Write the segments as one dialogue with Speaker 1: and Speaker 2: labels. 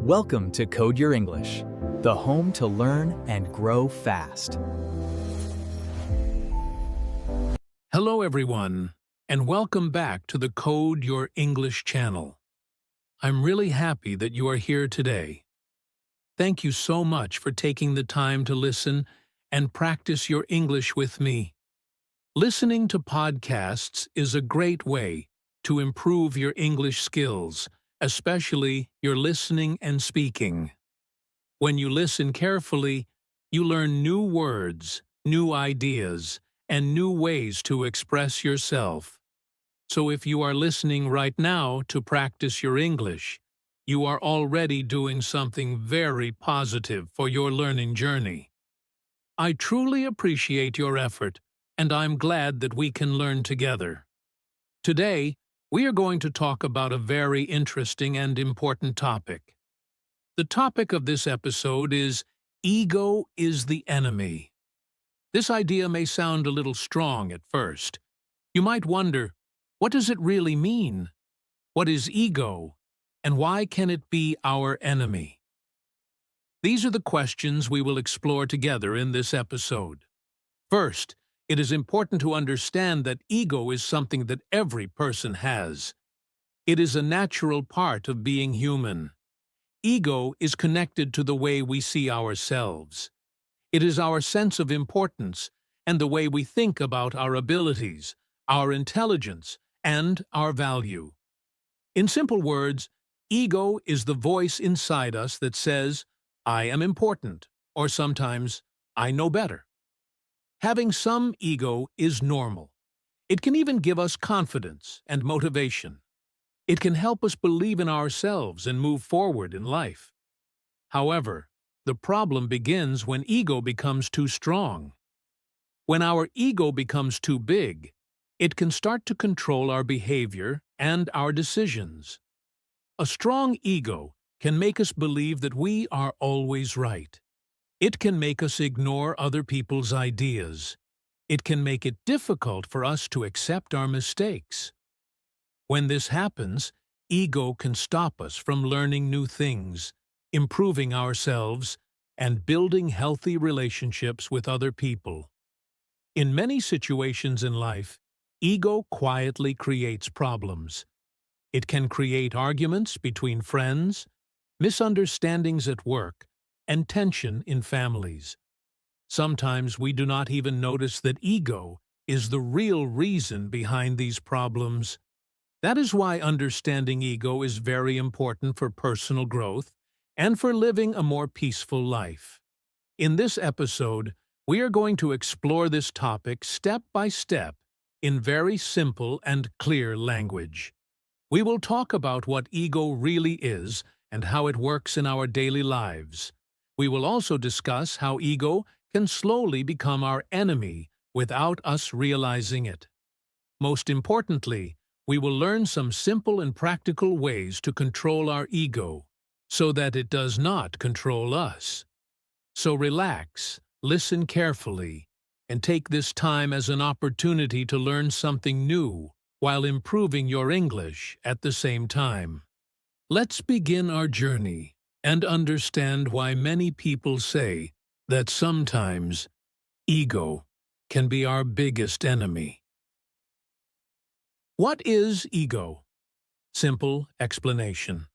Speaker 1: Welcome to Code Your English, the home to learn and grow fast.
Speaker 2: Hello everyone, and welcome back to the Code Your English channel. I'm really happy that you are here today. Thank you so much for taking the time to listen and practice your English with me. Listening to podcasts is a great way to improve your English skills, especially your listening and speaking. When you listen carefully, you learn new words, new ideas, and new ways to express yourself. So if you are listening right now to practice your English, you are already doing something very positive for your learning journey. I truly appreciate your effort, and I'm glad that we can learn together. Today, we are going to talk about a very interesting and important topic. The topic of this episode is Ego is the Enemy. This idea may sound a little strong at first. You might wonder, what does it really mean? What is ego, and why can it be our enemy? These are the questions we will explore together in this episode. First, it is important to understand that ego is something that every person has. It is a natural part of being human. Ego is connected to the way we see ourselves. It is our sense of importance and the way we think about our abilities, our intelligence, and our value. In simple words, ego is the voice inside us that says, "I am important," or sometimes, "I know better." Having some ego is normal. It can even give us confidence and motivation. It can help us believe in ourselves and move forward in life. However, the problem begins when ego becomes too strong. When our ego becomes too big, it can start to control our behavior and our decisions. A strong ego can make us believe that we are always right. It can make us ignore other people's ideas. It can make it difficult for us to accept our mistakes. When this happens, ego can stop us from learning new things, improving ourselves, and building healthy relationships with other people. In many situations in life, ego quietly creates problems. It can create arguments between friends, misunderstandings at work, and tension in families. Sometimes we do not even notice that ego is the real reason behind these problems. That is why understanding ego is very important for personal growth and for living a more peaceful life. In this episode, we are going to explore this topic step by step in very simple and clear language. We will talk about what ego really is and how it works in our daily lives. We will also discuss how ego can slowly become our enemy without us realizing it. Most importantly, we will learn some simple and practical ways to control our ego so that it does not control us. So relax, listen carefully, and take this time as an opportunity to learn something new while improving your English at the same time. Let's begin our journey and understand why many people say that sometimes ego can be our biggest enemy. What is ego? Simple explanation.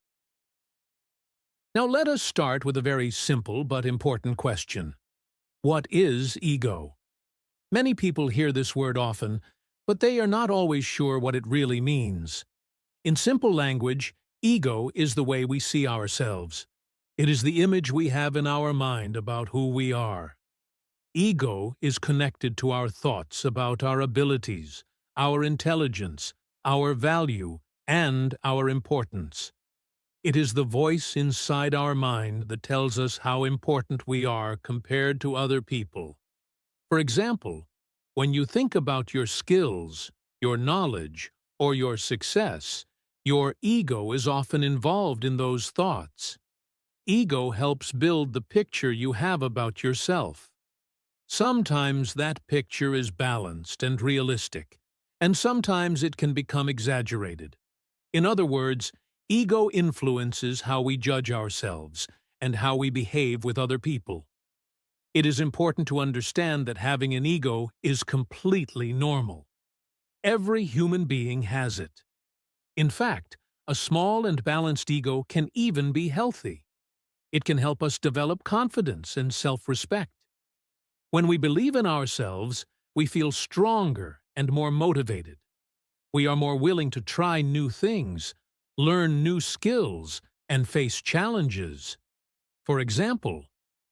Speaker 2: Now let us start with a very simple but important question. What is ego? Many people hear this word often, but they are not always sure what it really means. In simple language, ego is the way we see ourselves. It is the image we have in our mind about who we are. Ego is connected to our thoughts about our abilities, our intelligence, our value, and our importance. It is the voice inside our mind that tells us how important we are compared to other people. For example, when you think about your skills, your knowledge, or your success, your ego is often involved in those thoughts. Ego helps build the picture you have about yourself. Sometimes that picture is balanced and realistic, and sometimes it can become exaggerated. In other words, Ego influences how we judge ourselves and how we behave with other people. It is important to understand that having an ego is completely normal. Every human being has it. In fact, a small and balanced ego can even be healthy. It can help us develop confidence and self-respect. When we believe in ourselves, we feel stronger and more motivated. We are more willing to try new things, learn new skills, and face challenges. For example,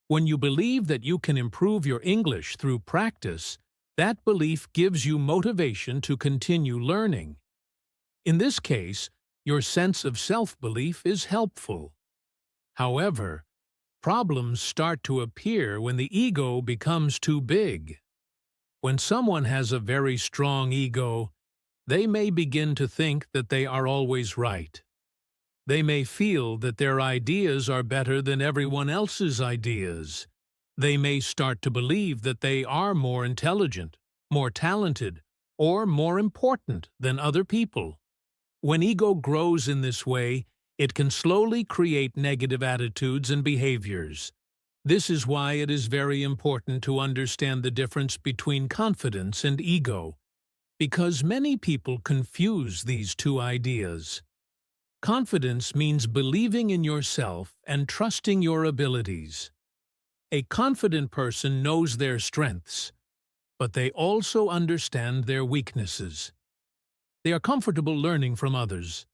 Speaker 2: when you believe that you can improve your English through practice, that belief gives you motivation to continue learning. In this case, your sense of self-belief is helpful. However, problems start to appear when the ego becomes too big. When someone has a very strong ego, they may begin to think that they are always right. They may feel that their ideas are better than everyone else's ideas. They may start to believe that they are more intelligent, more talented, or more important than other people. When ego grows in this way, it can slowly create negative attitudes and behaviors. This is why it is very important to understand the difference between confidence and ego, because many people confuse these two ideas. Confidence means believing in yourself and trusting your abilities. A confident person knows their strengths, but they also understand their weaknesses. They are comfortable learning from others,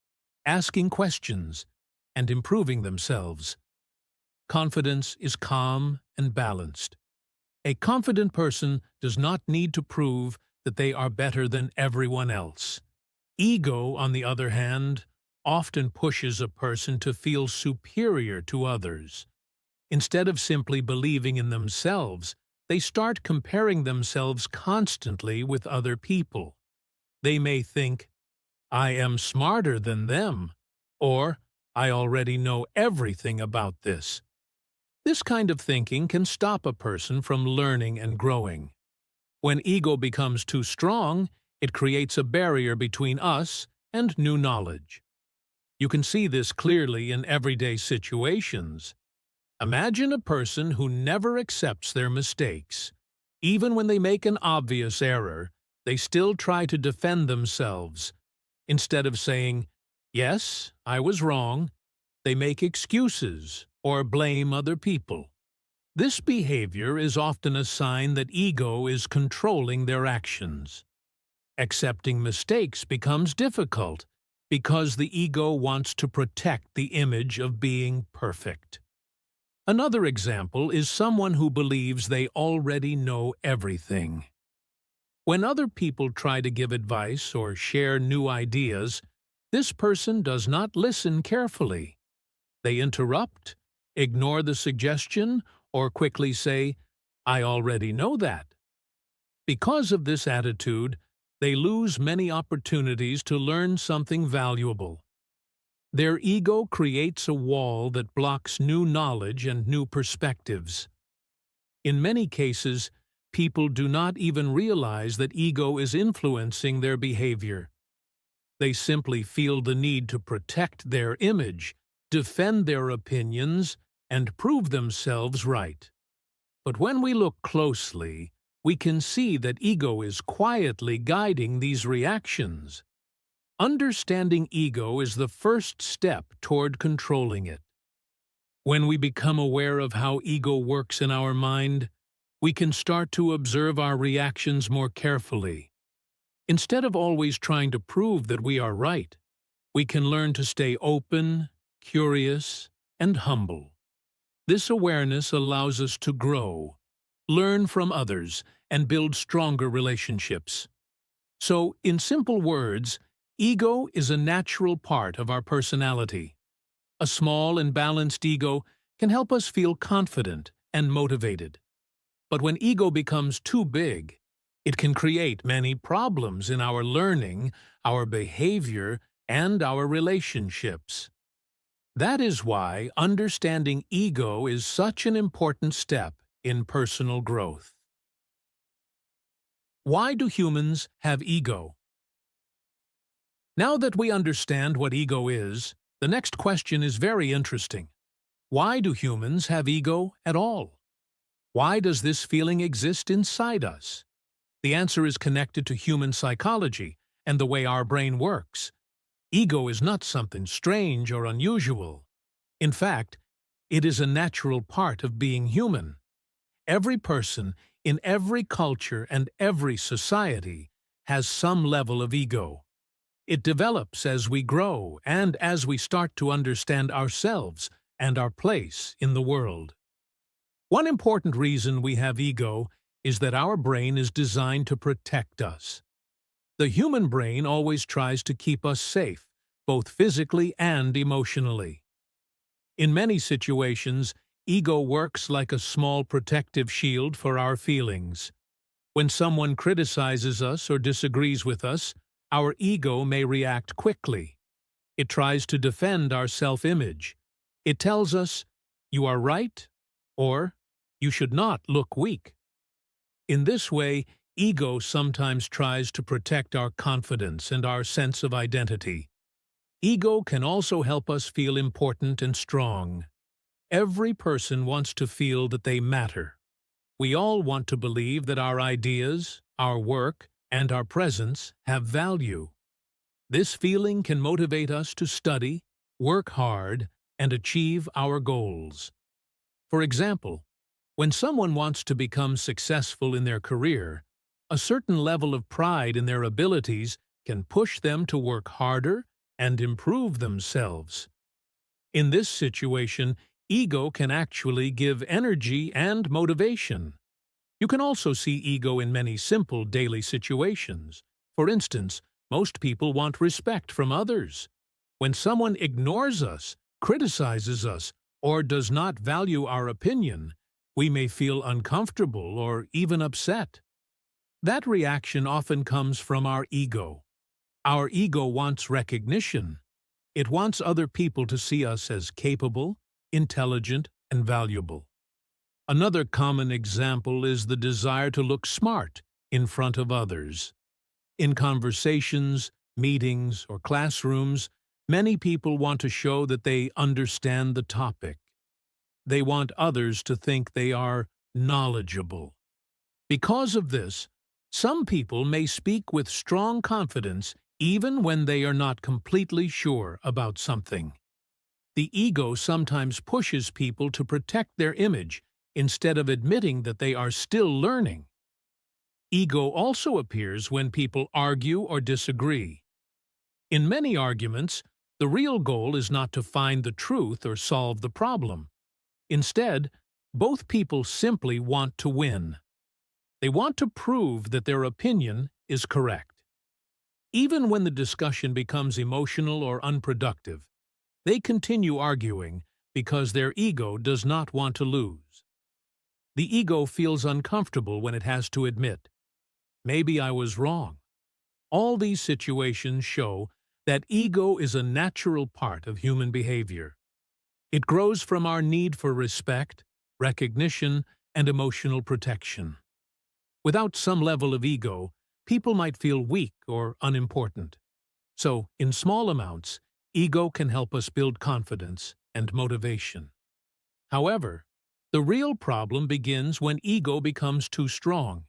Speaker 2: asking questions, and improving themselves. Confidence is calm and balanced. A confident person does not need to prove that they are better than everyone else. Ego, on the other hand, often pushes a person to feel superior to others. Instead of simply believing in themselves, they start comparing themselves constantly with other people. They may think, "I am smarter than them," or "I already know everything about this." This kind of thinking can stop a person from learning and growing. When ego becomes too strong, it creates a barrier between us and new knowledge. You can see this clearly in everyday situations. Imagine a person who never accepts their mistakes. Even when they make an obvious error, they still try to defend themselves. Instead of saying, "Yes, I was wrong," they make excuses or blame other people. This behavior is often a sign that ego is controlling their actions. Accepting mistakes becomes difficult because the ego wants to protect the image of being perfect. Another example is someone who believes they already know everything. When other people try to give advice or share new ideas, this person does not listen carefully. They interrupt, ignore the suggestion, or quickly say, "I already know that." Because of this attitude, they lose many opportunities to learn something valuable. Their ego creates a wall that blocks new knowledge and new perspectives. In many cases, people do not even realize that ego is influencing their behavior. They simply feel the need to protect their image, defend their opinions, and prove themselves right. But when we look closely, we can see that ego is quietly guiding these reactions. Understanding ego is the first step toward controlling it. When we become aware of how ego works in our mind, we can start to observe our reactions more carefully. Instead of always trying to prove that we are right, we can learn to stay open, curious, and humble. This awareness allows us to grow, learn from others, and build stronger relationships. So, in simple words, ego is a natural part of our personality. A small and balanced ego can help us feel confident and motivated. But when ego becomes too big, it can create many problems in our learning, our behavior, and our relationships. That is why understanding ego is such an important step in personal growth. Why do humans have ego? Now that we understand what ego is, The next question is very interesting. Why do humans have ego at all? Why does this feeling exist inside us? The answer is connected to human psychology and the way our brain works. Ego is not something strange or unusual. In fact, it is a natural part of being human. Every person, in every culture and every society, has some level of ego. It develops as we grow and as we start to understand ourselves and our place in the world. One important reason we have ego is that our brain is designed to protect us. The human brain always tries to keep us safe, both physically and emotionally. In many situations, ego works like a small protective shield for our feelings. When someone criticizes us or disagrees with us, our ego may react quickly. It tries to defend our self-image. It tells us, "You are right," or "You should not look weak." In this way, ego sometimes tries to protect our confidence and our sense of identity. Ego can also help us feel important and strong. Every person wants to feel that they matter. We all want to believe that our ideas, our work, and our presence have value. This feeling can motivate us to study, work hard, and achieve our goals. For example, when someone wants to become successful in their career, a certain level of pride in their abilities can push them to work harder and improve themselves. In this situation, ego can actually give energy and motivation. You can also see ego in many simple daily situations. For instance, most people want respect from others. When someone ignores us, criticizes us, or does not value our opinion, we may feel uncomfortable or even upset. That reaction often comes from our ego. Our ego wants recognition. It wants other people to see us as capable, intelligent, and valuable. Another common example is the desire to look smart in front of others. In conversations, meetings, or classrooms, many people want to show that they understand the topic. They want others to think they are knowledgeable. Because of this, some people may speak with strong confidence even when they are not completely sure about something. The ego sometimes pushes people to protect their image instead of admitting that they are still learning. Ego also appears when people argue or disagree. In many arguments, the real goal is not to find the truth or solve the problem. Instead, both people simply want to win. They want to prove that their opinion is correct. Even when the discussion becomes emotional or unproductive, they continue arguing because their ego does not want to lose. The ego feels uncomfortable when it has to admit, "Maybe I was wrong." All these situations show that ego is a natural part of human behavior. It grows from our need for respect, recognition, and emotional protection. Without some level of ego, people might feel weak or unimportant. So, in small amounts, ego can help us build confidence and motivation. However, the real problem begins when ego becomes too strong.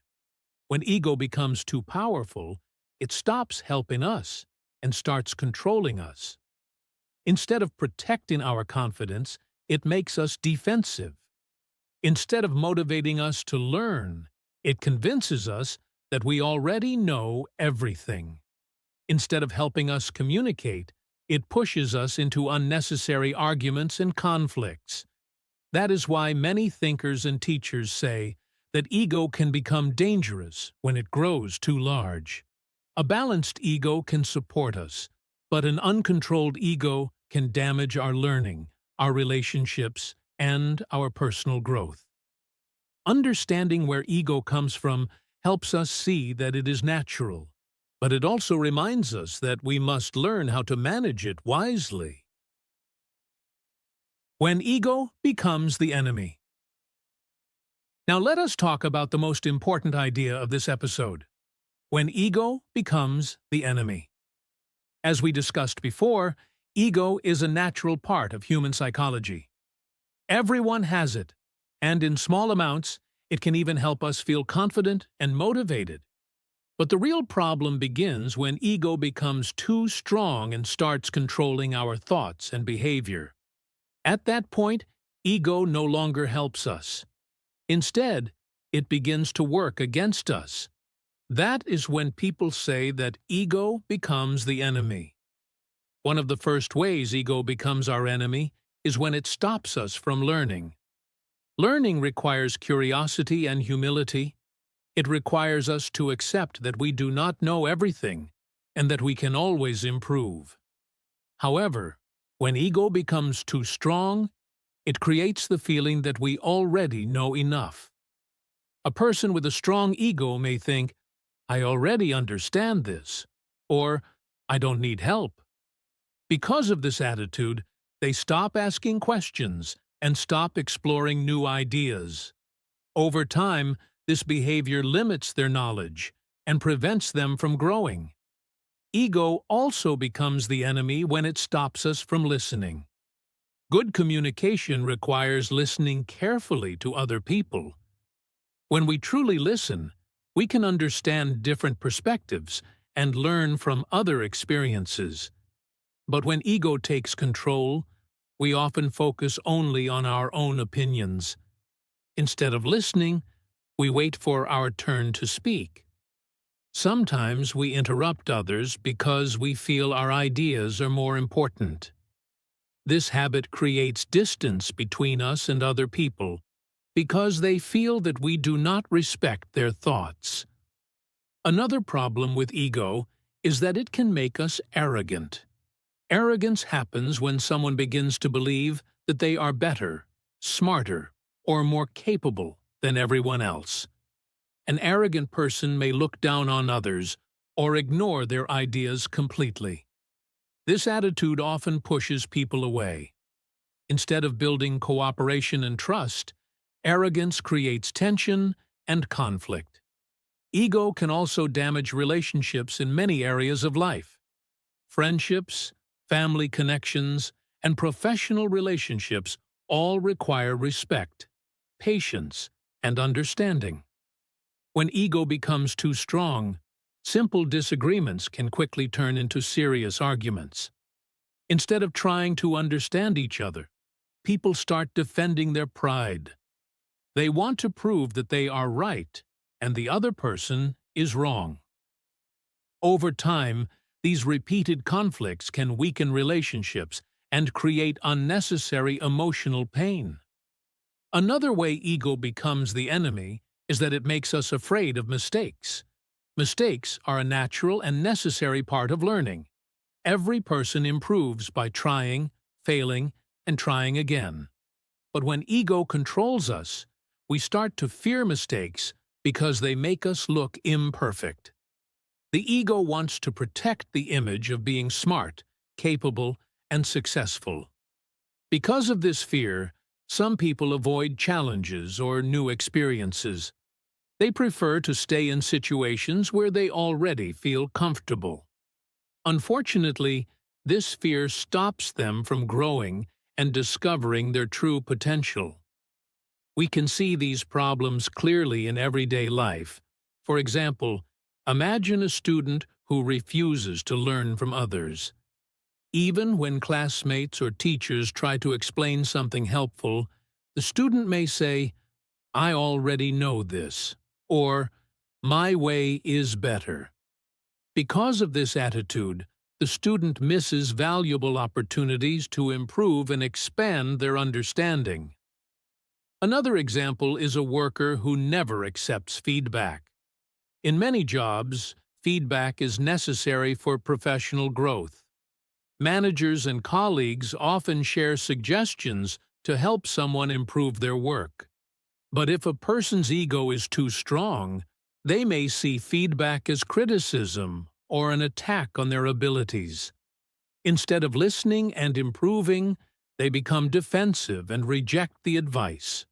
Speaker 2: When ego becomes too powerful, it stops helping us and starts controlling us. Instead of protecting our confidence, it makes us defensive. Instead of motivating us to learn, it convinces us that we already know everything. Instead of helping us communicate, it pushes us into unnecessary arguments and conflicts. That is why many thinkers and teachers say that ego can become dangerous when it grows too large. A balanced ego can support us, but an uncontrolled ego can damage our learning, our relationships, and our personal growth. Understanding where ego comes from helps us see that it is natural, but it also reminds us that we must learn how to manage it wisely. When ego becomes the enemy. Now let us talk about the most important idea of this episode. When ego becomes the enemy. As we discussed before, Ego is a natural part of human psychology. Everyone has it, and in small amounts, it can even help us feel confident and motivated. But the real problem begins when ego becomes too strong and starts controlling our thoughts and behavior. At that point, ego no longer helps us. Instead, it begins to work against us. That is when people say that ego becomes the enemy. One of the first ways ego becomes our enemy is when it stops us from learning. Learning requires curiosity and humility. It requires us to accept that we do not know everything and that we can always improve. However, when ego becomes too strong, it creates the feeling that we already know enough. A person with a strong ego may think, "I already understand this," or "I don't need help." Because of this attitude, they stop asking questions and stop exploring new ideas. Over time, this behavior limits their knowledge and prevents them from growing. Ego also becomes the enemy when it stops us from listening. Good communication requires listening carefully to other people. When we truly listen, we can understand different perspectives and learn from other experiences. But when ego takes control, we often focus only on our own opinions. Instead of listening, we wait for our turn to speak. Sometimes we interrupt others because we feel our ideas are more important. This habit creates distance between us and other people because they feel that we do not respect their thoughts. Another problem with ego is that it can make us arrogant. Arrogance happens when someone begins to believe that they are better, smarter, or more capable than everyone else. An arrogant person may look down on others or ignore their ideas completely. This attitude often pushes people away. Instead of building cooperation and trust, arrogance creates tension and conflict. Ego can also damage relationships in many areas of life. Friendships, family connections, and professional relationships all require respect, patience, and understanding. When ego becomes too strong, simple disagreements can quickly turn into serious arguments. Instead of trying to understand each other, people start defending their pride. They want to prove that they are right and the other person is wrong. Over time, these repeated conflicts can weaken relationships and create unnecessary emotional pain. Another way ego becomes the enemy is that it makes us afraid of mistakes. Mistakes are a natural and necessary part of learning. Every person improves by trying, failing, and trying again. But when ego controls us, we start to fear mistakes because they make us look imperfect. The ego wants to protect the image of being smart, capable, and successful. Because of this fear, some people avoid challenges or new experiences. They prefer to stay in situations where they already feel comfortable. Unfortunately, this fear stops them from growing and discovering their true potential. We can see these problems clearly in everyday life. For example, imagine a student who refuses to learn from others. Even when classmates or teachers try to explain something helpful, the student may say, "I already know this," or "My way is better." Because of this attitude, the student misses valuable opportunities to improve and expand their understanding. Another example is a worker who never accepts feedback. In many jobs, feedback is necessary for professional growth. Managers and colleagues often share suggestions to help someone improve their work. But if a person's ego is too strong, they may see feedback as criticism or an attack on their abilities. Instead of listening and improving, they become defensive and reject the advice.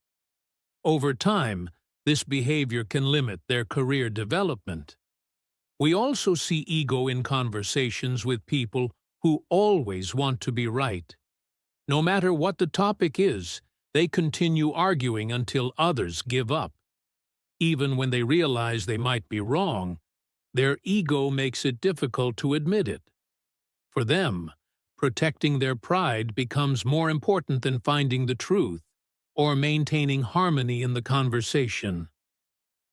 Speaker 2: Over time, this behavior can limit their career development. We also see ego in conversations with people who always want to be right. No matter what the topic is, they continue arguing until others give up. Even when they realize they might be wrong, their ego makes it difficult to admit it. For them, protecting their pride becomes more important than finding the truth or maintaining harmony in the conversation.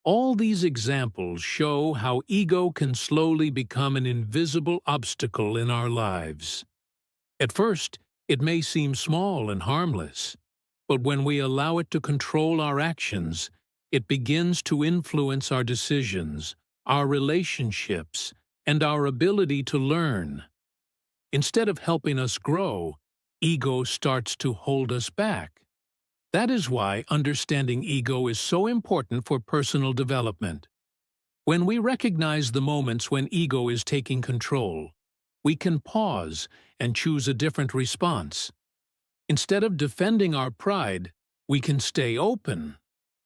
Speaker 2: All these examples show how ego can slowly become an invisible obstacle in our lives. At first, it may seem small and harmless, but when we allow it to control our actions, it begins to influence our decisions, our relationships, and our ability to learn. Instead of helping us grow, ego starts to hold us back. That is why understanding ego is so important for personal development. When we recognize the moments when ego is taking control, we can pause and choose a different response. Instead of defending our pride, we can stay open,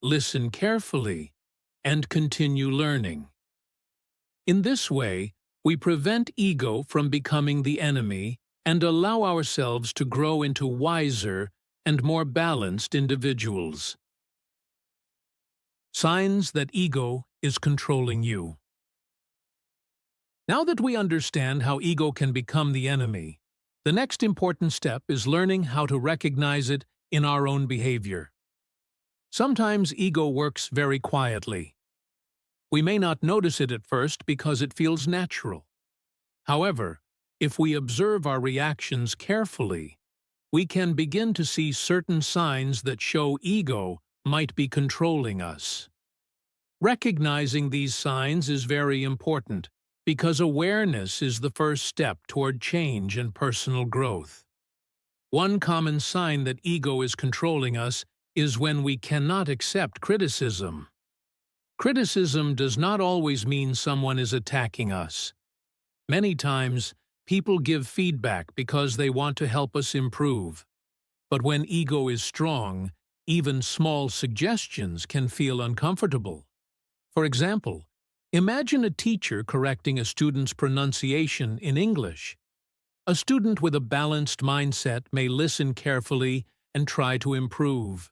Speaker 2: listen carefully, and continue learning. In this way, we prevent ego from becoming the enemy and allow ourselves to grow into wiser and more balanced individuals. Signs that ego is controlling you. Now that we understand how ego can become the enemy, the next important step is learning how to recognize it in our own behavior. Sometimes ego works very quietly. We may not notice it at first because it feels natural. However, if we observe our reactions carefully, we can begin to see certain signs that show ego might be controlling us. Recognizing these signs is very important because awareness is the first step toward change and personal growth. One common sign that ego is controlling us is when we cannot accept criticism. Criticism does not always mean someone is attacking us. Many times, people give feedback because they want to help us improve. But when ego is strong, even small suggestions can feel uncomfortable. For example, imagine a teacher correcting a student's pronunciation in English. A student with a balanced mindset may listen carefully and try to improve.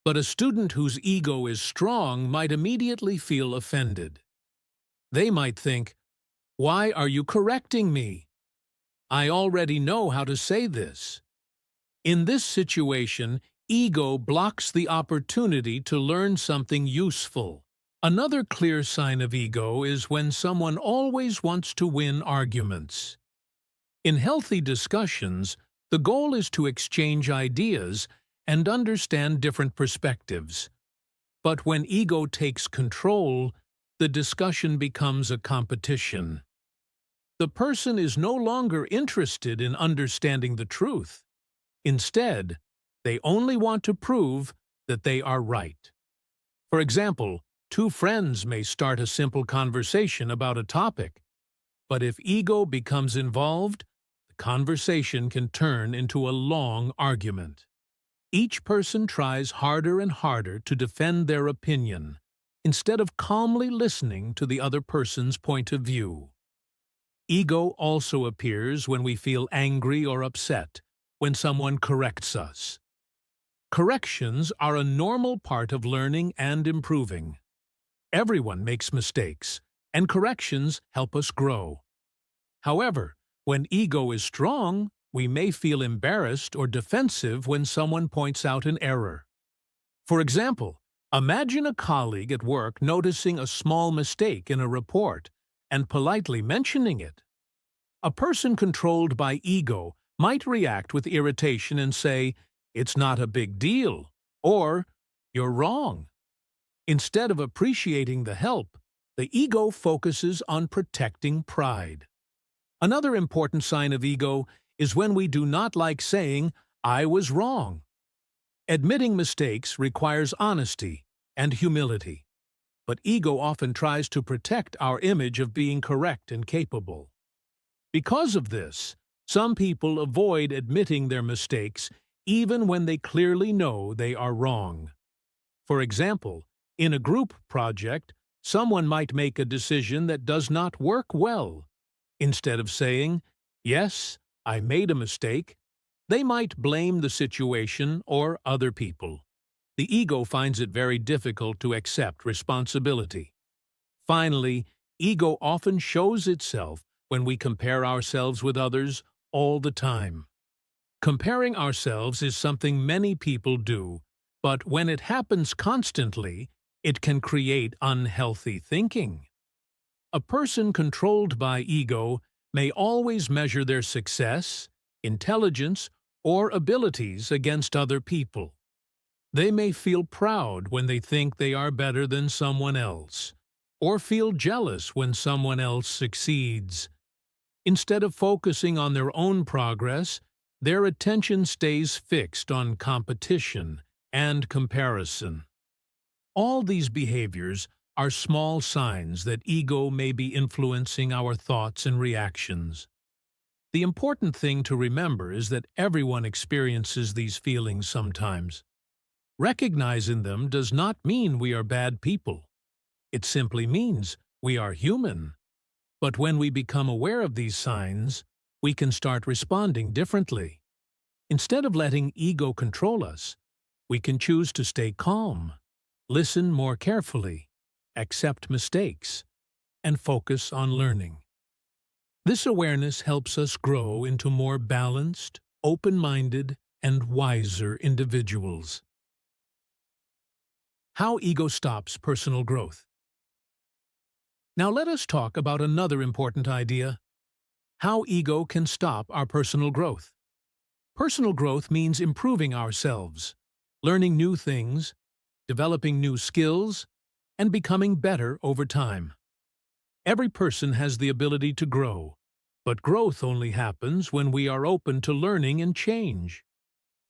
Speaker 2: But a student whose ego is strong might immediately feel offended. They might think, "Why are you correcting me? I already know how to say this." In this situation, ego blocks the opportunity to learn something useful. Another clear sign of ego is when someone always wants to win arguments. In healthy discussions, the goal is to exchange ideas and understand different perspectives. But when ego takes control, the discussion becomes a competition. The person is no longer interested in understanding the truth. Instead, they only want to prove that they are right. For example, two friends may start a simple conversation about a topic, but if ego becomes involved, the conversation can turn into a long argument. Each person tries harder and harder to defend their opinion, instead of calmly listening to the other person's point of view. Ego also appears when we feel angry or upset, when someone corrects us. Corrections are a normal part of learning and improving. Everyone makes mistakes, and corrections help us grow. However, when ego is strong, we may feel embarrassed or defensive when someone points out an error. For example, imagine a colleague at work noticing a small mistake in a report and politely mentioning it. A person controlled by ego might react with irritation and say, "It's not a big deal," or "You're wrong." Instead of appreciating the help, the ego focuses on protecting pride. Another important sign of ego is when we do not like saying, "I was wrong." Admitting mistakes requires honesty and humility, but ego often tries to protect our image of being correct and capable. Because of this, some people avoid admitting their mistakes even when they clearly know they are wrong. For example, in a group project, someone might make a decision that does not work well. Instead of saying, "Yes, I made a mistake, they might blame the situation or other people. The ego finds it very difficult to accept responsibility. Finally, ego often shows itself when we compare ourselves with others all the time. Comparing ourselves is something many people do, but when it happens constantly, it can create unhealthy thinking. A person controlled by ego may always measure their success, intelligence, or abilities against other people. They may feel proud when they think they are better than someone else, or feel jealous when someone else succeeds. Instead of focusing on their own progress, their attention stays fixed on competition and comparison. All these behaviors are small signs that ego may be influencing our thoughts and reactions. The important thing to remember is that everyone experiences these feelings sometimes. Recognizing them does not mean we are bad people. It simply means we are human. But when we become aware of these signs, we can start responding differently. Instead of letting ego control us, we can choose to stay calm, listen more carefully, accept mistakes, and focus on learning. This awareness helps us grow into more balanced, open-minded, and wiser individuals. How ego stops personal growth. Now let us talk about another important idea: how ego can stop our personal growth. Personal growth means improving ourselves, learning new things, developing new skills, and becoming better over time. Every person has the ability to grow, but growth only happens when we are open to learning and change.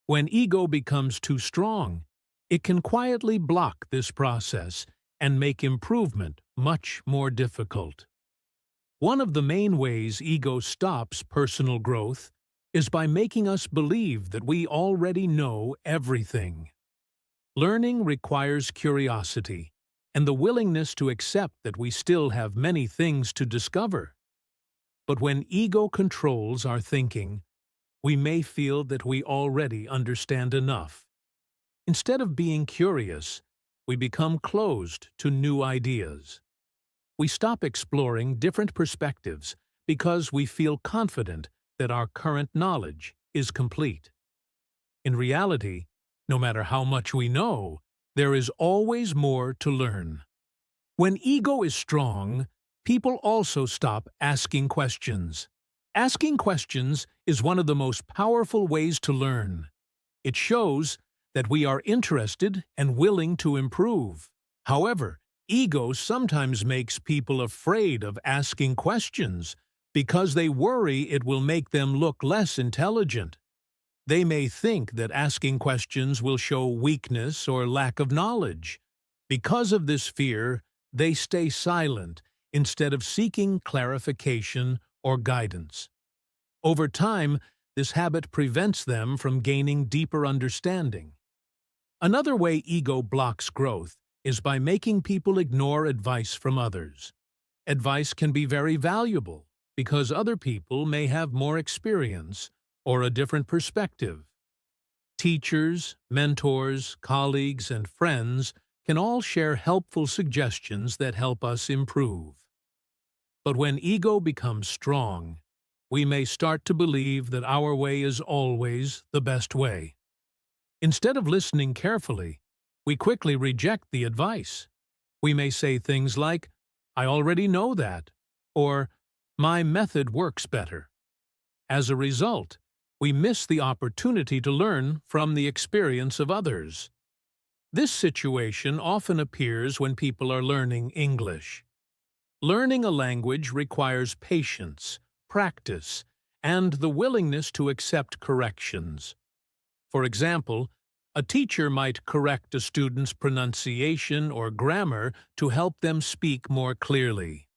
Speaker 2: When ego becomes too strong, it can quietly block this process and make improvement much more difficult. One of the main ways ego stops personal growth is by making us believe that we already know everything. Learning requires curiosity and the willingness to accept that we still have many things to discover. But when ego controls our thinking, we may feel that we already understand enough. Instead of being curious, we become closed to new ideas. We stop exploring different perspectives because we feel confident that our current knowledge is complete. In reality, no matter how much we know, there is always more to learn. When ego is strong, people also stop asking questions. Asking questions is one of the most powerful ways to learn. It shows that we are interested and willing to improve. However, ego sometimes makes people afraid of asking questions because they worry it will make them look less intelligent. They may think that asking questions will show weakness or lack of knowledge. Because of this fear, they stay silent instead of seeking clarification or guidance. Over time, this habit prevents them from gaining deeper understanding. Another way ego blocks growth is by making people ignore advice from others. Advice can be very valuable because other people may have more experience or a different perspective. Teachers, mentors, colleagues, and friends can all share helpful suggestions that help us improve. But when ego becomes strong, we may start to believe that our way is always the best way. Instead of listening carefully, we quickly reject the advice. We may say things like, "I already know that," or "My method works better." As a result, we miss the opportunity to learn from the experience of others. This situation often appears when people are learning English. Learning a language requires patience, practice, and the willingness to accept corrections. For example, a teacher might correct a student's pronunciation or grammar to help them speak more clearly.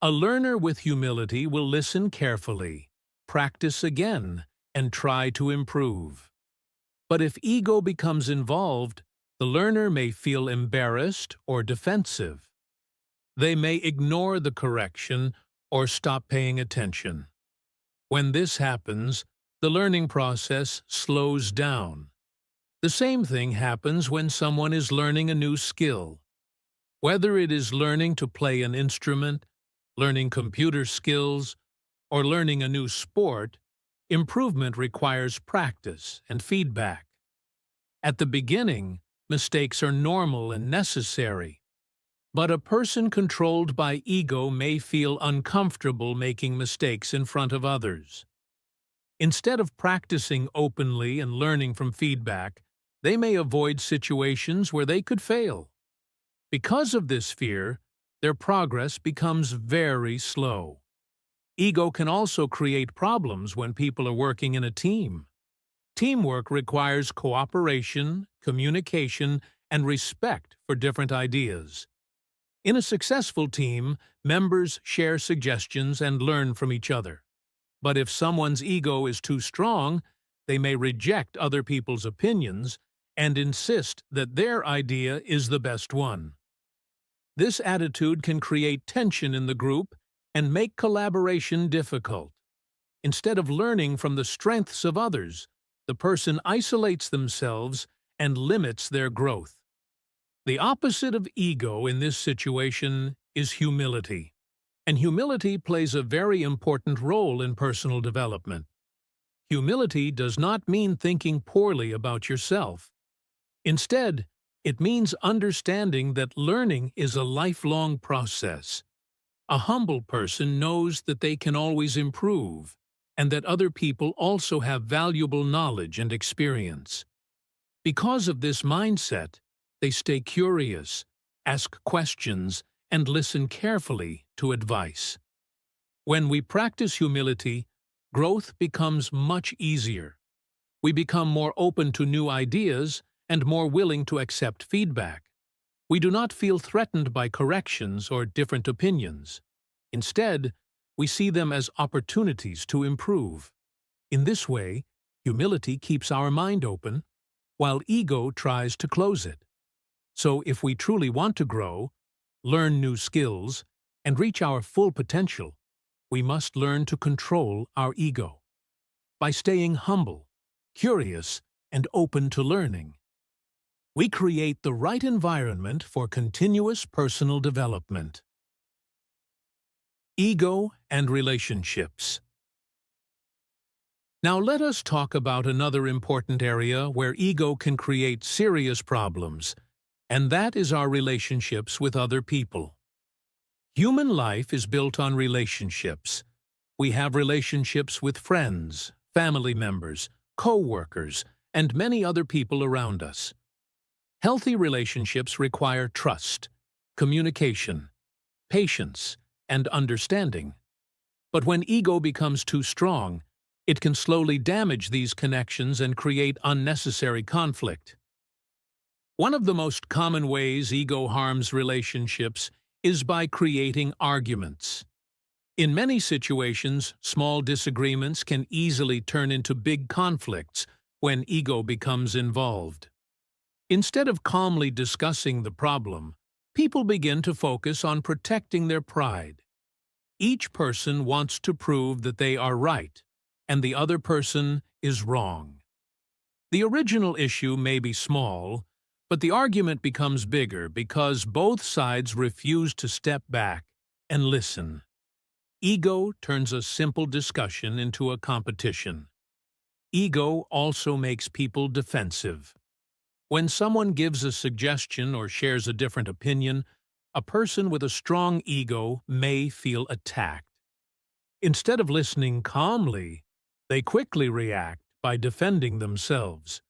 Speaker 2: A learner with humility will listen carefully, practice again, and try to improve. But if ego becomes involved, the learner may feel embarrassed or defensive. They may ignore the correction or stop paying attention. When this happens, the learning process slows down. The same thing happens when someone is learning a new skill. Whether it is learning to play an instrument, learning computer skills, or learning a new sport, improvement requires practice and feedback. At the beginning, mistakes are normal and necessary, but a person controlled by ego may feel uncomfortable making mistakes in front of others. Instead of practicing openly and learning from feedback, they may avoid situations where they could fail. Because of this fear, their progress becomes very slow. Ego can also create problems when people are working in a team. Teamwork requires cooperation, communication, and respect for different ideas. In a successful team, members share suggestions and learn from each other. But if someone's ego is too strong, they may reject other people's opinions and insist that their idea is the best one. This attitude can create tension in the group and make collaboration difficult. Instead of learning from the strengths of others, the person isolates themselves and limits their growth. The opposite of ego in this situation is humility, and humility plays a very important role in personal development. Humility does not mean thinking poorly about yourself. Instead, it means understanding that learning is a lifelong process. A humble person knows that they can always improve, and that other people also have valuable knowledge and experience. Because of this mindset, they stay curious, ask questions, and listen carefully to advice. When we practice humility, growth becomes much easier. We become more open to new ideas and more willing to accept feedback. We do not feel threatened by corrections or different opinions. Instead, we see them as opportunities to improve. In this way, humility keeps our mind open, while ego tries to close it. So if we truly want to grow, learn new skills, and reach our full potential, we must learn to control our ego. By staying humble, curious, and open to learning, we create the right environment for continuous personal development. Ego and relationships. Now let us talk about another important area where ego can create serious problems, and that is our relationships with other people. Human life is built on relationships. We have relationships with friends, family members, co-workers, and many other people around us. Healthy relationships require trust, communication, patience, and understanding. But when ego becomes too strong, it can slowly damage these connections and create unnecessary conflict. One of the most common ways ego harms relationships is by creating arguments. In many situations, small disagreements can easily turn into big conflicts when ego becomes involved. Instead of calmly discussing the problem, people begin to focus on protecting their pride. Each person wants to prove that they are right, and the other person is wrong. The original issue may be small, but the argument becomes bigger because both sides refuse to step back and listen. Ego turns a simple discussion into a competition. Ego also makes people defensive. When someone gives a suggestion or shares a different opinion, a person with a strong ego may feel attacked. Instead of listening calmly, they quickly react by defending themselves.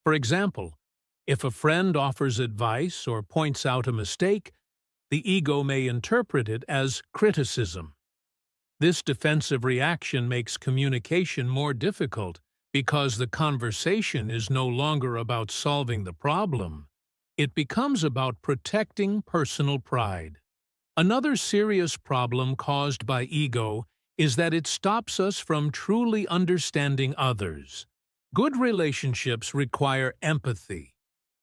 Speaker 2: For example, if a friend offers advice or points out a mistake, the ego may interpret it as criticism. This defensive reaction makes communication more difficult because the conversation is no longer about solving the problem. It becomes about protecting personal pride. Another serious problem caused by ego is that it stops us from truly understanding others. Good relationships require empathy,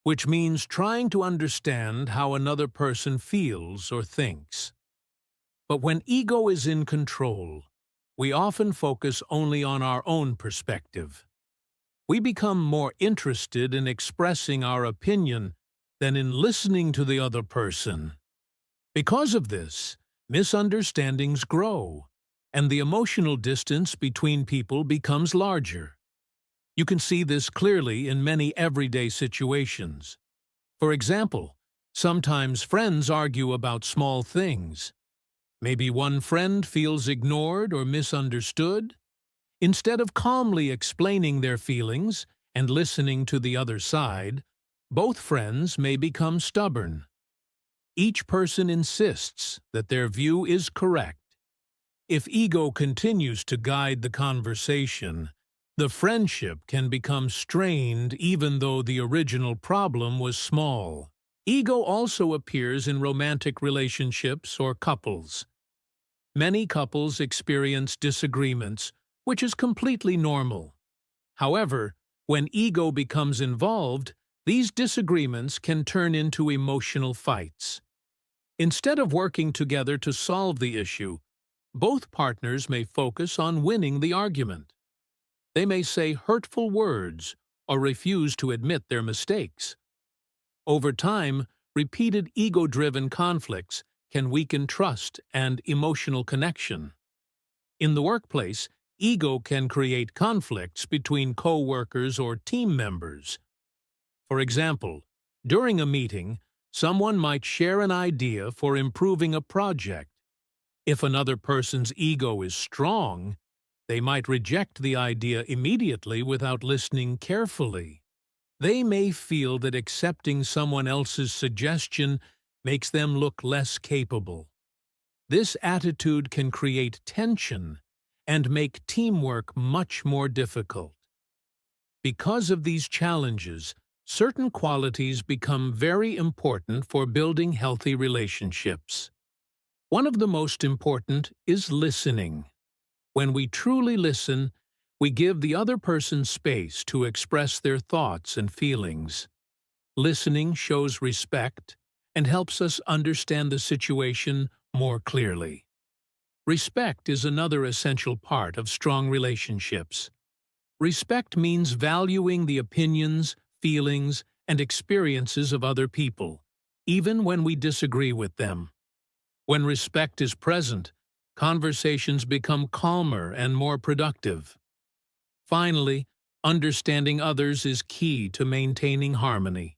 Speaker 2: which means trying to understand how another person feels or thinks. But when ego is in control, we often focus only on our own perspective. We become more interested in expressing our opinion than in listening to the other person. Because of this, misunderstandings grow, and the emotional distance between people becomes larger. You can see this clearly in many everyday situations. For example, sometimes friends argue about small things. Maybe one friend feels ignored or misunderstood. Instead of calmly explaining their feelings and listening to the other side, both friends may become stubborn. Each person insists that their view is correct. If ego continues to guide the conversation, the friendship can become strained even though the original problem was small. Ego also appears in romantic relationships or couples. Many couples experience disagreements, which is completely normal. However, when ego becomes involved, these disagreements can turn into emotional fights. Instead of working together to solve the issue, both partners may focus on winning the argument. They may say hurtful words or refuse to admit their mistakes. Over time, repeated ego-driven conflicts can weaken trust and emotional connection. In the workplace, ego can create conflicts between co-workers or team members. For example, during a meeting, someone might share an idea for improving a project. If another person's ego is strong, they might reject the idea immediately without listening carefully. They may feel that accepting someone else's suggestion makes them look less capable. This attitude can create tension and make teamwork much more difficult. Because of these challenges, certain qualities become very important for building healthy relationships. One of the most important is listening. When we truly listen, we give the other person space to express their thoughts and feelings. Listening shows respect and helps us understand the situation more clearly. Respect is another essential part of strong relationships. Respect means valuing the opinions, feelings, and experiences of other people, even when we disagree with them. When respect is present, conversations become calmer and more productive. Finally, understanding others is key to maintaining harmony.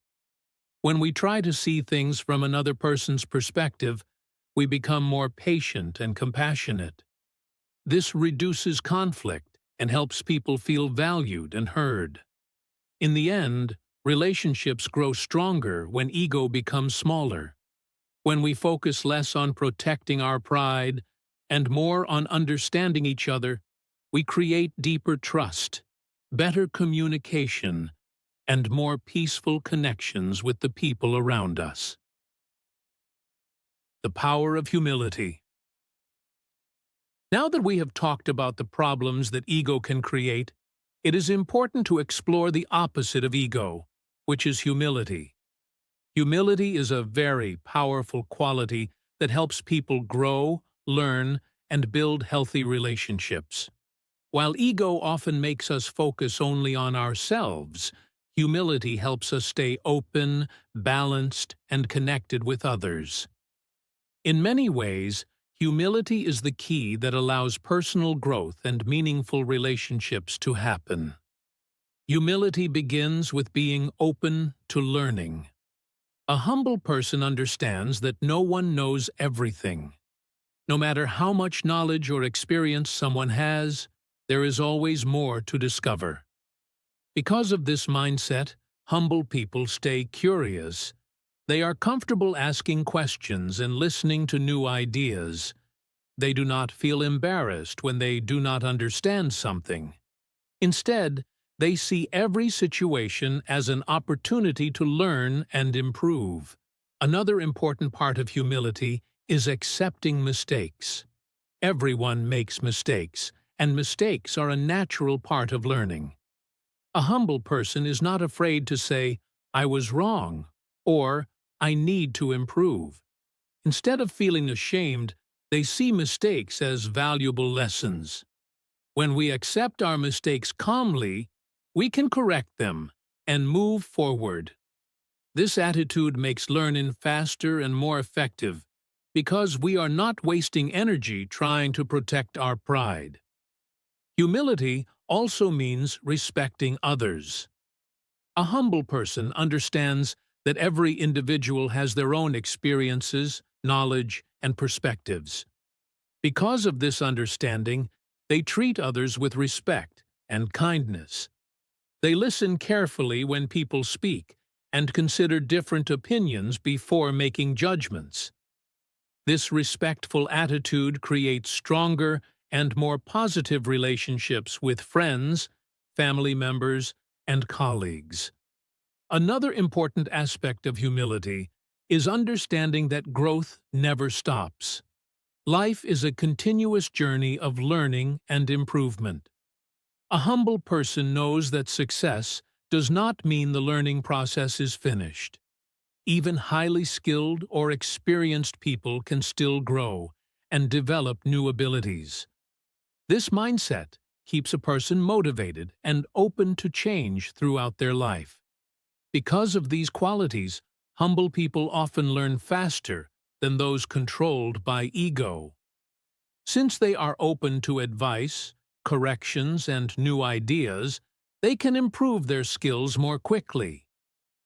Speaker 2: When we try to see things from another person's perspective, we become more patient and compassionate. This reduces conflict and helps people feel valued and heard. In the end, relationships grow stronger when ego becomes smaller. When we focus less on protecting our pride and more on understanding each other, we create deeper trust, better communication, and more peaceful connections with the people around us. The power of humility. Now that we have talked about the problems that ego can create, it is important to explore the opposite of ego, which is humility. Humility is a very powerful quality that helps people grow, learn, and build healthy relationships. While ego often makes us focus only on ourselves, humility helps us stay open, balanced, and connected with others. In many ways, humility is the key that allows personal growth and meaningful relationships to happen. Humility begins with being open to learning. A humble person understands that no one knows everything. No matter how much knowledge or experience someone has, there is always more to discover. Because of this mindset, humble people stay curious. They are comfortable asking questions and listening to new ideas. They do not feel embarrassed when they do not understand something. Instead, they see every situation as an opportunity to learn and improve. Another important part of humility is accepting mistakes. Everyone makes mistakes, and mistakes are a natural part of learning. A humble person is not afraid to say, "I was wrong," or "I need to improve." Instead of feeling ashamed, they see mistakes as valuable lessons. When we accept our mistakes calmly, we can correct them and move forward. This attitude makes learning faster and more effective because we are not wasting energy trying to protect our pride. Humility also means respecting others. A humble person understands that every individual has their own experiences, knowledge, and perspectives. Because of this understanding, they treat others with respect and kindness. They listen carefully when people speak and consider different opinions before making judgments. This respectful attitude creates stronger and more positive relationships with friends, family members, and colleagues. Another important aspect of humility is understanding that growth never stops. Life is a continuous journey of learning and improvement. A humble person knows that success does not mean the learning process is finished. Even highly skilled or experienced people can still grow and develop new abilities. This mindset keeps a person motivated and open to change throughout their life. Because of these qualities, humble people often learn faster than those controlled by ego. Since they are open to advice, corrections, and new ideas, they can improve their skills more quickly.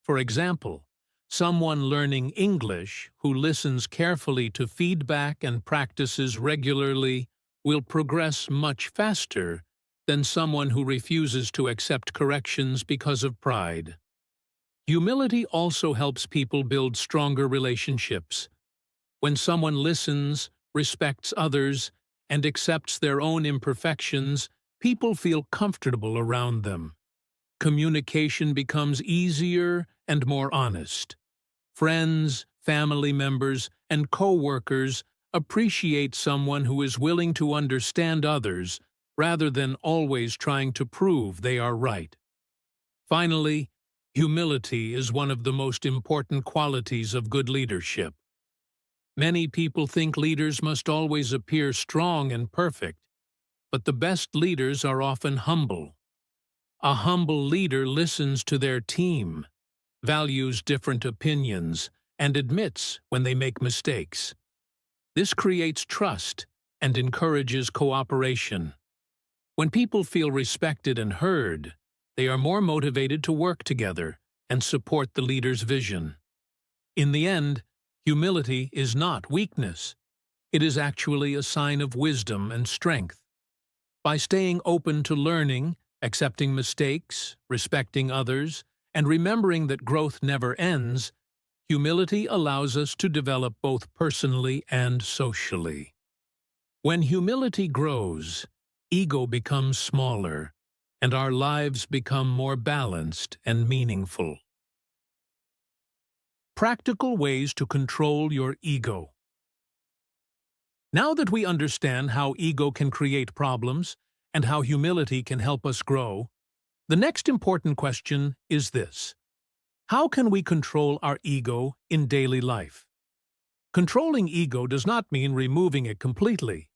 Speaker 2: For example, someone learning English who listens carefully to feedback and practices regularly will progress much faster than someone who refuses to accept corrections because of pride. Humility also helps people build stronger relationships. When someone listens, respects others, and accepts their own imperfections, people feel comfortable around them. Communication becomes easier and more honest. Friends, family members, and co-workers appreciate someone who is willing to understand others rather than always trying to prove they are right. Finally, humility is one of the most important qualities of good leadership. Many people think leaders must always appear strong and perfect, but the best leaders are often humble. A humble leader listens to their team, values different opinions, and admits when they make mistakes. This creates trust and encourages cooperation. When people feel respected and heard, they are more motivated to work together and support the leader's vision. In the end, humility is not weakness. It is actually a sign of wisdom and strength. By staying open to learning, accepting mistakes, respecting others, and remembering that growth never ends, humility allows us to develop both personally and socially. When humility grows, ego becomes smaller, and our lives become more balanced and meaningful. Practical ways to control your ego. Now that we understand how ego can create problems and how humility can help us grow, the next important question is this: how can we control our ego in daily life? Controlling ego does not mean removing it completely,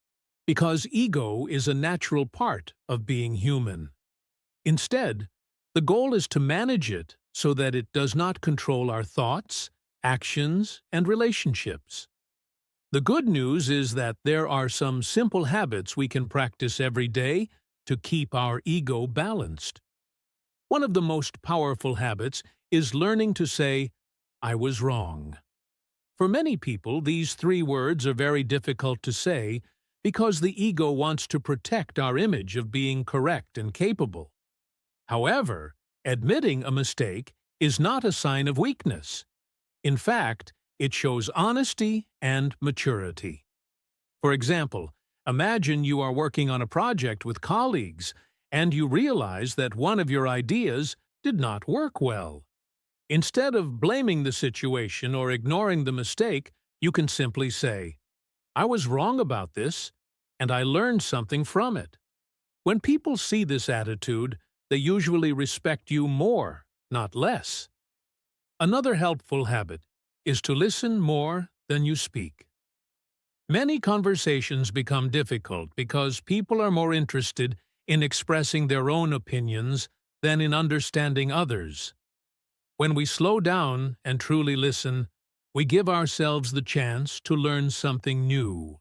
Speaker 2: because ego is a natural part of being human. Instead, the goal is to manage it so that it does not control our thoughts, actions, and relationships. The good news is that there are some simple habits we can practice every day to keep our ego balanced. One of the most powerful habits is learning to say, "I was wrong." For many people, these 3 words are very difficult to say because the ego wants to protect our image of being correct and capable. However, admitting a mistake is not a sign of weakness. In fact, it shows honesty and maturity. For example, imagine you are working on a project with colleagues and you realize that one of your ideas did not work well. Instead of blaming the situation or ignoring the mistake, you can simply say, "I was wrong about this, and I learned something from it." When people see this attitude, they usually respect you more, not less. Another helpful habit is to listen more than you speak. Many conversations become difficult because people are more interested in expressing their own opinions than in understanding others. When we slow down and truly listen, we give ourselves the chance to learn something new.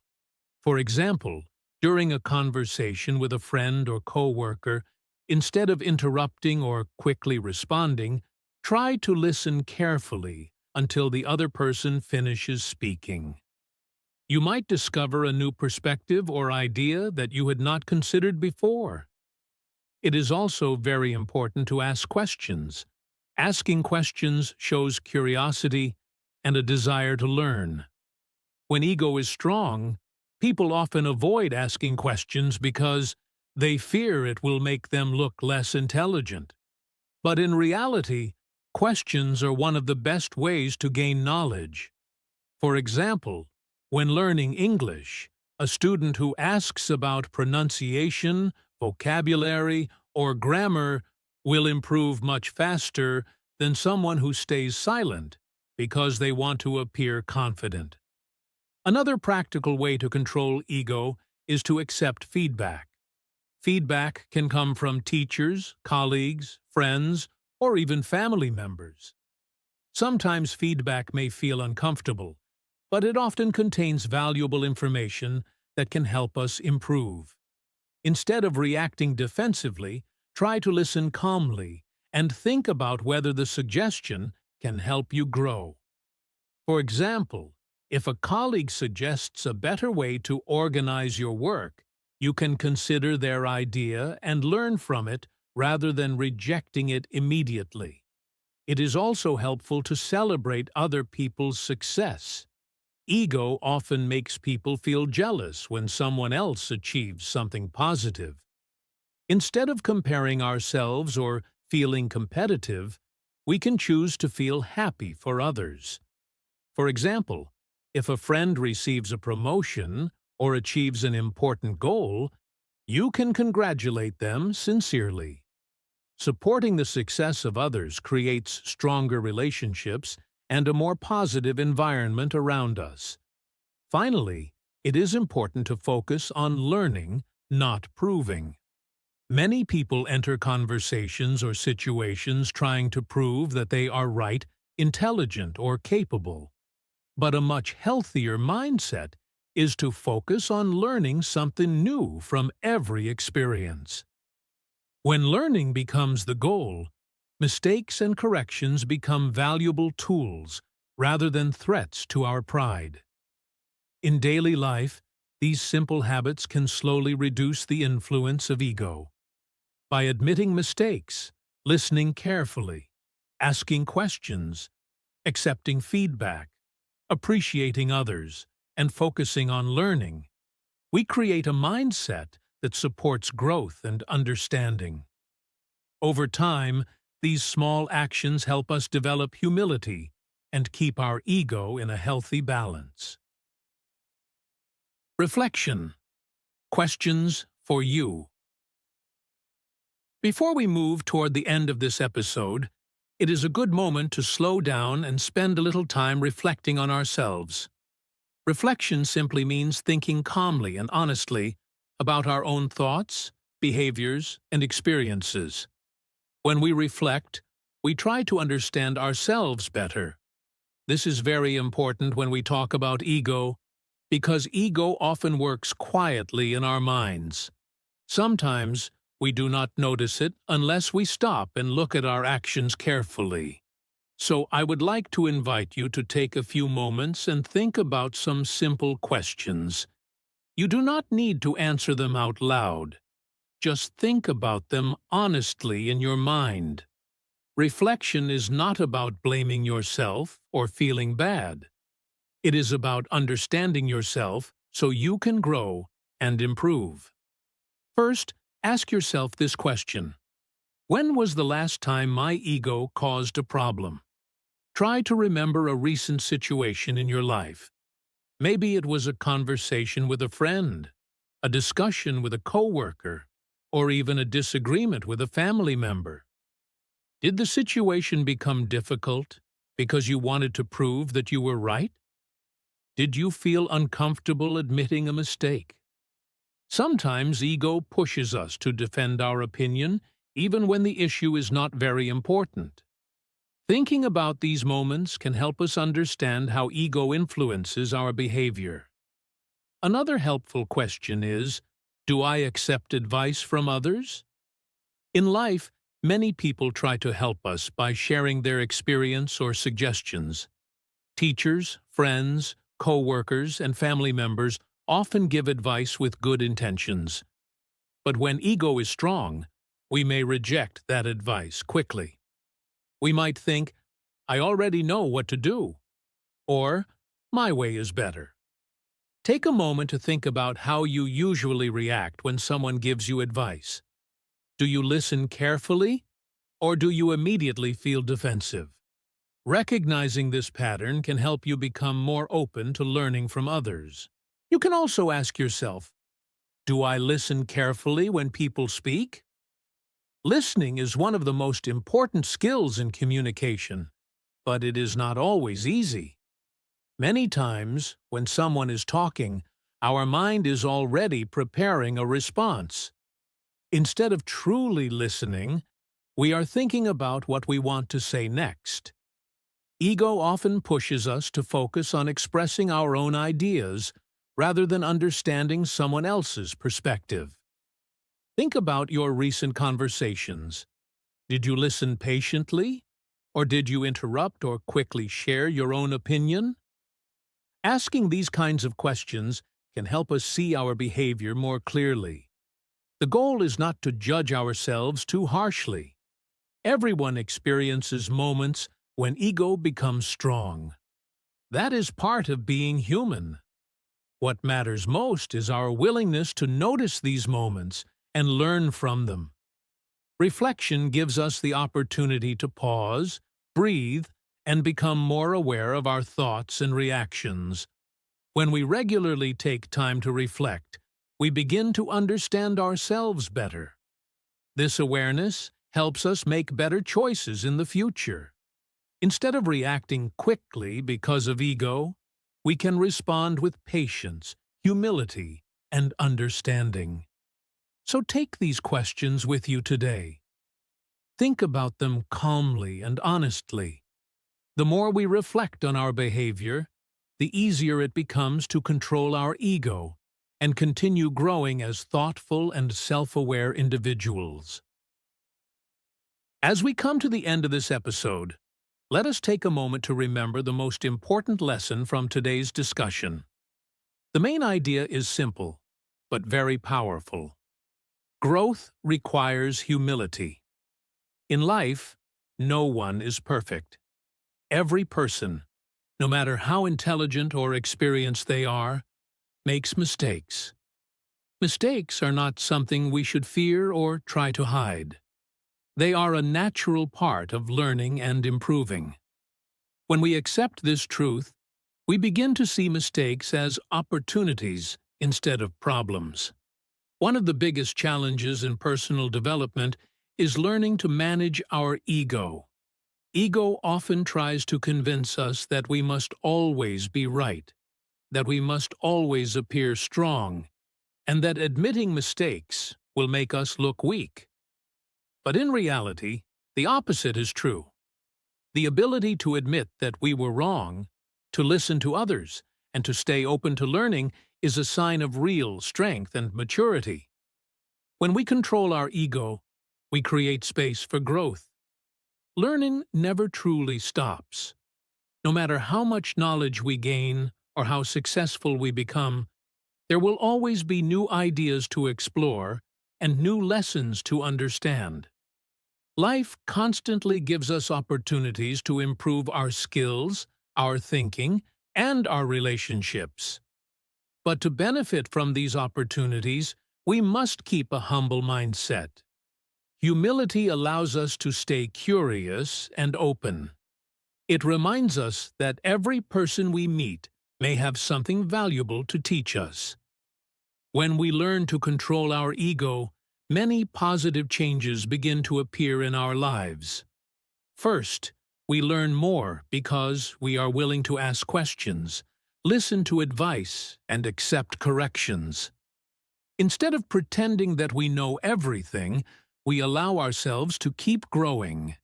Speaker 2: For example, during a conversation with a friend or coworker, instead of interrupting or quickly responding, try to listen carefully until the other person finishes speaking. You might discover a new perspective or idea that you had not considered before. It is also very important to ask questions. Asking questions shows curiosity and a desire to learn. When ego is strong, people often avoid asking questions because they fear it will make them look less intelligent. But in reality, questions are one of the best ways to gain knowledge. For example, when learning English, a student who asks about pronunciation, vocabulary, or grammar will improve much faster than someone who stays silent because they want to appear confident. Another practical way to control ego is to accept feedback. Feedback can come from teachers, colleagues, friends, or even family members. Sometimes feedback may feel uncomfortable, but it often contains valuable information that can help us improve. Instead of reacting defensively, try to listen calmly and think about whether the suggestion can help you grow. For example, if a colleague suggests a better way to organize your work, you can consider their idea and learn from it rather than rejecting it immediately. It is also helpful to celebrate other people's success. Ego often makes people feel jealous when someone else achieves something positive. Instead of comparing ourselves or feeling competitive, we can choose to feel happy for others. For example, if a friend receives a promotion or achieves an important goal, you can congratulate them sincerely. Supporting the success of others creates stronger relationships and a more positive environment around us. Finally, it is important to focus on learning, not proving. Many people enter conversations or situations trying to prove that they are right, intelligent, or capable. But a much healthier mindset is to focus on learning something new from every experience. When learning becomes the goal, mistakes and corrections become valuable tools rather than threats to our pride. In daily life, these simple habits can slowly reduce the influence of ego. By admitting mistakes, listening carefully, asking questions, accepting feedback, appreciating others, and focusing on learning, we create a mindset that supports growth and understanding. Over time, these small actions help us develop humility and keep our ego in a healthy balance. Reflection. Questions for you. Before we move toward the end of this episode, it is a good moment to slow down and spend a little time reflecting on ourselves. Reflection simply means thinking calmly and honestly about our own thoughts, behaviors, and experiences. When we reflect, we try to understand ourselves better. This is very important when we talk about ego, because ego often works quietly in our minds. Sometimes we do not notice it unless we stop and look at our actions carefully. So I would like to invite you to take a few moments and think about some simple questions. You do not need to answer them out loud. Just think about them honestly in your mind. Reflection is not about blaming yourself or feeling bad. It is about understanding yourself so you can grow and improve. First, ask yourself this question. When was the last time my ego caused a problem? Try to remember a recent situation in your life. Maybe it was a conversation with a friend, a discussion with a coworker, or even a disagreement with a family member. Did the situation become difficult because you wanted to prove that you were right? Did you feel uncomfortable admitting a mistake? Sometimes ego pushes us to defend our opinion, even when the issue is not very important. Thinking about these moments can help us understand how ego influences our behavior. Another helpful question is, do I accept advice from others? In life, many people try to help us by sharing their experience or suggestions. Teachers, friends, co-workers, and family members often give advice with good intentions. But when ego is strong, we may reject that advice quickly. We might think, I already know what to do, or my way is better. Take a moment to think about how you usually react when someone gives you advice. Do you listen carefully, or do you immediately feel defensive? Recognizing this pattern can help you become more open to learning from others. You can also ask yourself, do I listen carefully when people speak? Listening is one of the most important skills in communication, but it is not always easy. Many times, when someone is talking, our mind is already preparing a response. Instead of truly listening, we are thinking about what we want to say next. Ego often pushes us to focus on expressing our own ideas rather than understanding someone else's perspective. Think about your recent conversations. Did you listen patiently, or did you interrupt or quickly share your own opinion? Asking these kinds of questions can help us see our behavior more clearly. The goal is not to judge ourselves too harshly. Everyone experiences moments when ego becomes strong. That is part of being human. What matters most is our willingness to notice these moments and learn from them. Reflection gives us the opportunity to pause, breathe, and become more aware of our thoughts and reactions. When we regularly take time to reflect, we begin to understand ourselves better. This awareness helps us make better choices in the future. Instead of reacting quickly because of ego, we can respond with patience, humility, and understanding. So take these questions with you today. Think about them calmly and honestly. The more we reflect on our behavior, the easier it becomes to control our ego and continue growing as thoughtful and self-aware individuals. As we come to the end of this episode, let us take a moment to remember the most important lesson from today's discussion. The main idea is simple, but very powerful. Growth requires humility. In life, no one is perfect. Every person, no matter how intelligent or experienced they are, makes mistakes. Mistakes are not something we should fear or try to hide. They are a natural part of learning and improving. When we accept this truth, we begin to see mistakes as opportunities instead of problems. One of the biggest challenges in personal development is learning to manage our ego. Ego often tries to convince us that we must always be right, that we must always appear strong, and that admitting mistakes will make us look weak. But in reality, the opposite is true. The ability to admit that we were wrong, to listen to others, and to stay open to learning is a sign of real strength and maturity. When we control our ego, we create space for growth. Learning never truly stops. No matter how much knowledge we gain or how successful we become, there will always be new ideas to explore and new lessons to understand. Life constantly gives us opportunities to improve our skills, our thinking, and our relationships. But to benefit from these opportunities, we must keep a humble mindset. Humility allows us to stay curious and open. It reminds us that every person we meet may have something valuable to teach us. When we learn to control our ego, many positive changes begin to appear in our lives. First, we learn more because we are willing to ask questions, listen to advice, and accept corrections. Instead of pretending that we know everything, we allow ourselves to keep growing.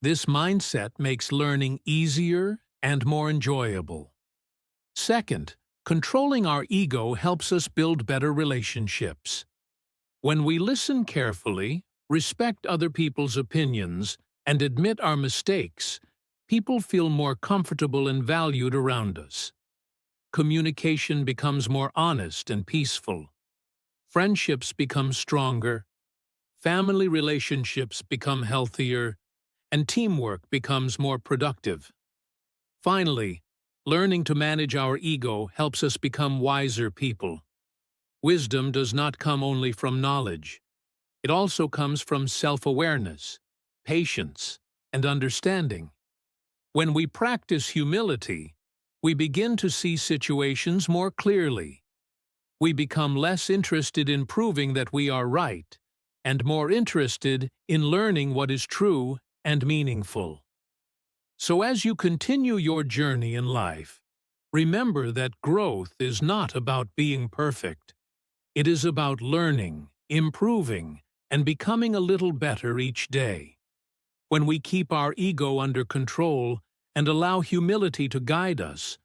Speaker 2: This mindset makes learning easier and more enjoyable. Second, controlling our ego helps us build better relationships. When we listen carefully, respect other people's opinions, and admit our mistakes, people feel more comfortable and valued around us. Communication becomes more honest and peaceful. Friendships become stronger. Family relationships become healthier, and teamwork becomes more productive. Finally, learning to manage our ego helps us become wiser people. Wisdom does not come only from knowledge. It also comes from self-awareness, patience, and understanding. When we practice humility, we begin to see situations more clearly. We become less interested in proving that we are right, and more interested in learning what is true and meaningful. So as you continue your journey in life, remember that growth is not about being perfect. It is about learning, improving, and becoming a little better each day. When we keep our ego under control and allow humility to guide us,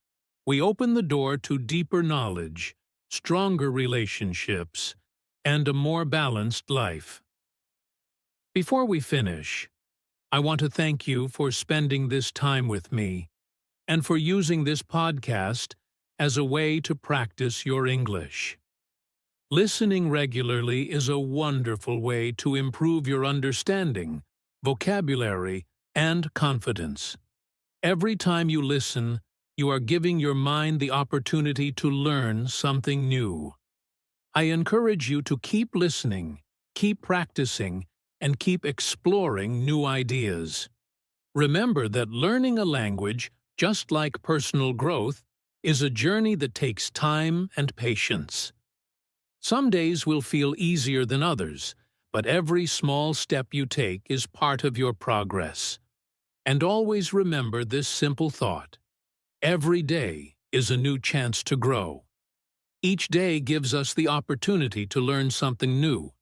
Speaker 2: we open the door to deeper knowledge, stronger relationships, and a more balanced life. Before we finish, I want to thank you for spending this time with me and for using this podcast as a way to practice your English. Listening regularly is a wonderful way to improve your understanding, vocabulary, and confidence. Every time you listen, you are giving your mind the opportunity to learn something new. I encourage you to keep listening, keep practicing, and keep exploring new ideas. Remember that learning a language, just like personal growth, is a journey that takes time and patience. Some days will feel easier than others, but every small step you take is part of your progress. And always remember this simple thought: every day is a new chance to grow. Each day gives us the opportunity to learn something new,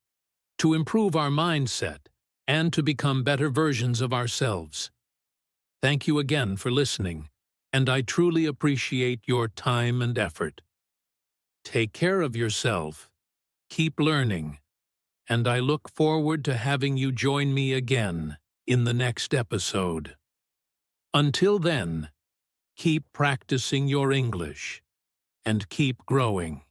Speaker 2: to improve our mindset, and to become better versions of ourselves. Thank you again for listening, and I truly appreciate your time and effort. Take care of yourself, keep learning, and I look forward to having you join me again in the next episode. Until then, keep practicing your English and keep growing.